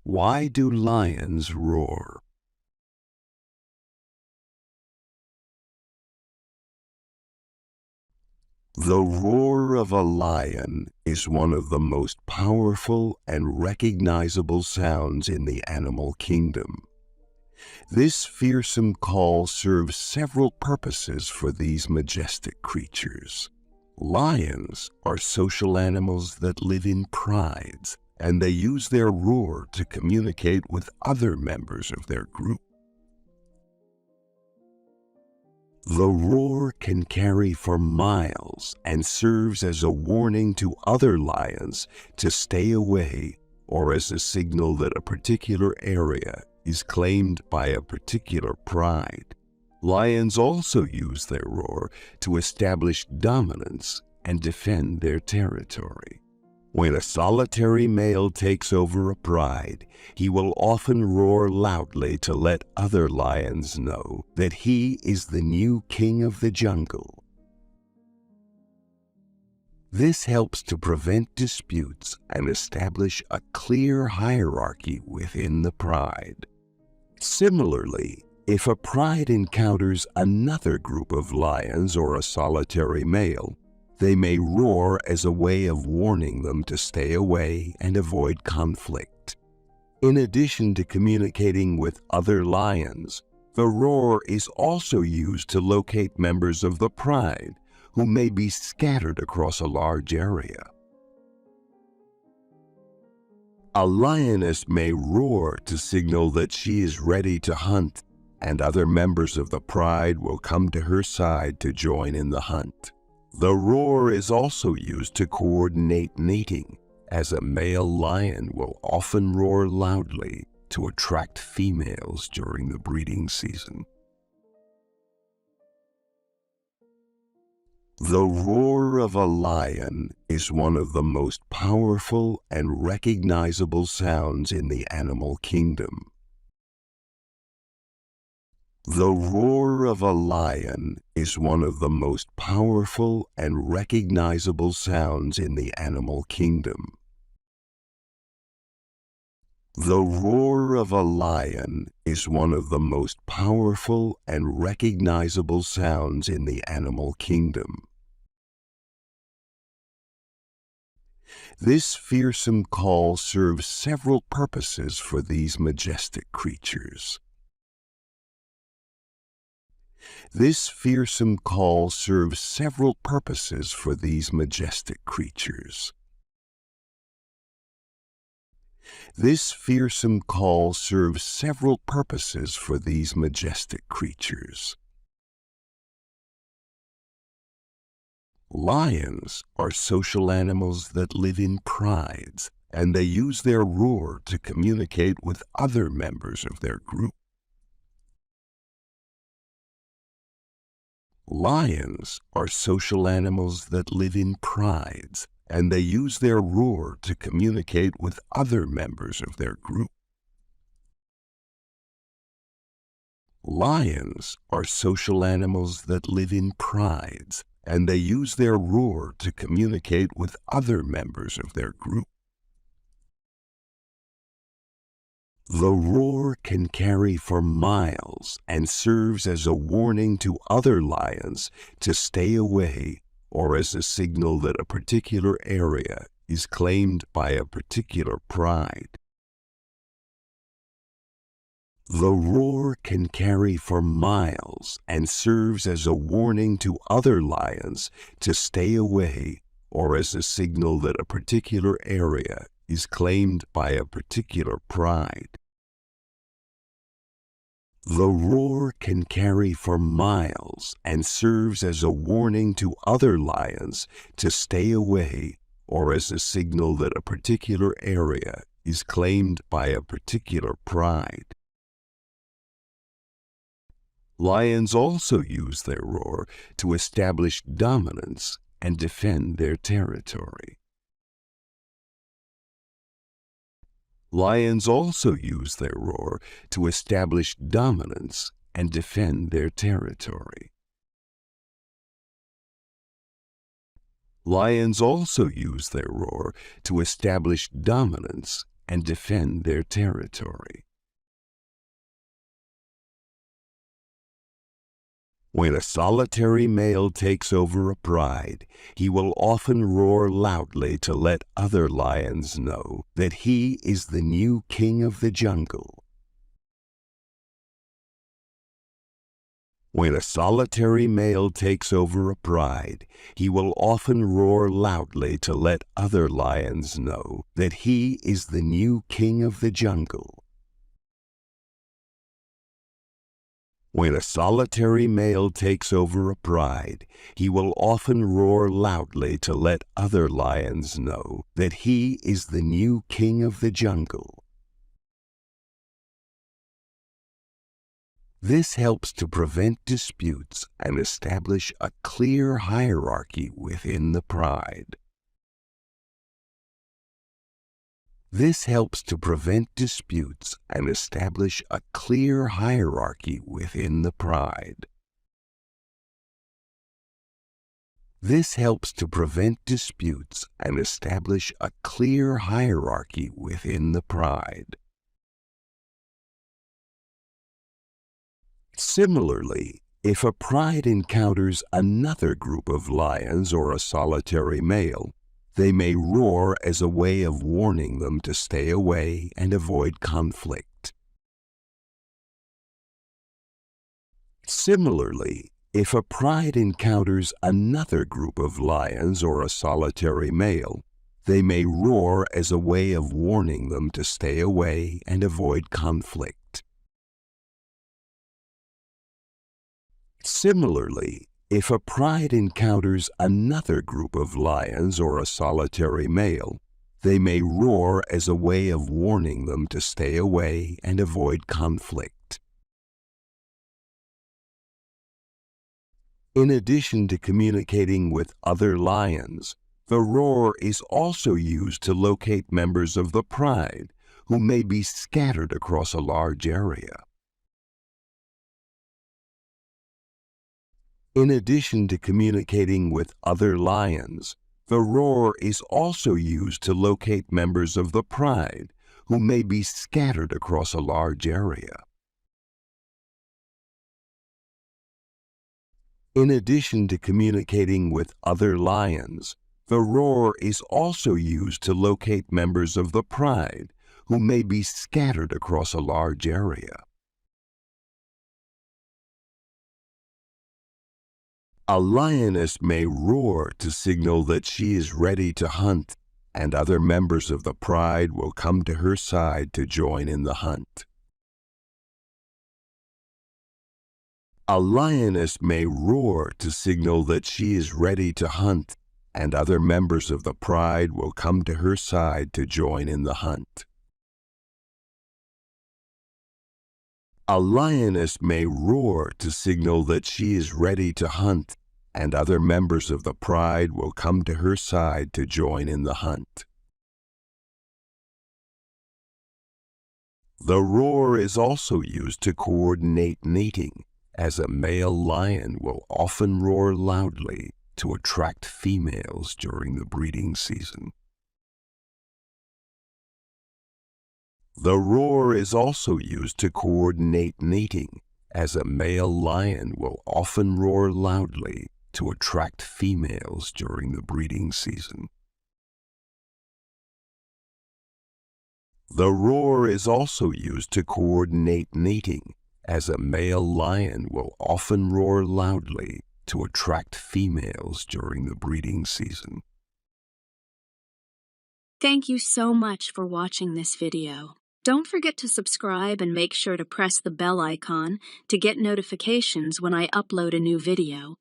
Why do lions roar? The roar of a lion is one of the most powerful and recognizable sounds in the animal kingdom. This fearsome call serves several purposes for these majestic creatures. Lions are social animals that live in prides, and they use their roar to communicate with other members of their group. The roar can carry for miles and serves as a warning to other lions to stay away or as a signal that a particular area is claimed by a particular pride. Lions also use their roar to establish dominance and defend their territory. When a solitary male takes over a pride, he will often roar loudly to let other lions know that he is the new king of the jungle. This helps to prevent disputes and establish a clear hierarchy within the pride. Similarly, if a pride encounters another group of lions or a solitary male, they may roar as a way of warning them to stay away and avoid conflict. In addition to communicating with other lions, the roar is also used to locate members of the pride who may be scattered across a large area. A lioness may roar to signal that she is ready to hunt, and other members of the pride will come to her side to join in the hunt. The roar is also used to coordinate mating, as a male lion will often roar loudly to attract females during the breeding season. The roar of a lion is one of the most powerful and recognizable sounds in the animal kingdom. The roar of a lion is one of the most powerful and recognizable sounds in the animal kingdom. The roar of a lion is one of the most powerful and recognizable sounds in the animal kingdom. This fearsome call serves several purposes for these majestic creatures. This fearsome call serves several purposes for these majestic creatures. This fearsome call serves several purposes for these majestic creatures. Lions are social animals that live in prides, and they use their roar to communicate with other members of their group. Lions are social animals that live in prides, and they use their roar to communicate with other members of their group. Lions are social animals that live in prides, and they use their roar to communicate with other members of their group. The roar can carry for miles and serves as a warning to other lions to stay away or as a signal that a particular area is claimed by a particular pride. The roar can carry for miles and serves as a warning to other lions to stay away or as a signal that a particular area is claimed by a particular pride. The roar can carry for miles and serves as a warning to other lions to stay away or as a signal that a particular area is claimed by a particular pride. Lions also use their roar to establish dominance and defend their territory. Lions also use their roar to establish dominance and defend their territory. Lions also use their roar to establish dominance and defend their territory. When a solitary male takes over a pride, he will often roar loudly to let other lions know that he is the new king of the jungle. When a solitary male takes over a pride, he will often roar loudly to let other lions know that he is the new king of the jungle. When a solitary male takes over a pride, he will often roar loudly to let other lions know that he is the new king of the jungle. This helps to prevent disputes and establish a clear hierarchy within the pride. This helps to prevent disputes and establish a clear hierarchy within the pride. This helps to prevent disputes and establish a clear hierarchy within the pride. Similarly, if a pride encounters another group of lions or a solitary male, they may roar as a way of warning them to stay away and avoid conflict. Similarly, if a pride encounters another group of lions or a solitary male, they may roar as a way of warning them to stay away and avoid conflict. Similarly, if a pride encounters another group of lions or a solitary male, they may roar as a way of warning them to stay away and avoid conflict. In addition to communicating with other lions, the roar is also used to locate members of the pride who may be scattered across a large area. In addition to communicating with other lions, the roar is also used to locate members of the pride who may be scattered across a large area. In addition to communicating with other lions, the roar is also used to locate members of the pride who may be scattered across a large area. A lioness may roar to signal that she is ready to hunt, and other members of the pride will come to her side to join in the hunt. A lioness may roar to signal that she is ready to hunt, and other members of the pride will come to her side to join in the hunt. A lioness may roar to signal that she is ready to hunt, and other members of the pride will come to her side to join in the hunt. The roar is also used to coordinate mating, as a male lion will often roar loudly to attract females during the breeding season. The roar is also used to coordinate mating, as a male lion will often roar loudly to attract females during the breeding season. The roar is also used to coordinate mating, as a male lion will often roar loudly to attract females during the breeding season. Thank you so much for watching this video. Don't forget to subscribe and make sure to press the bell icon to get notifications when I upload a new video.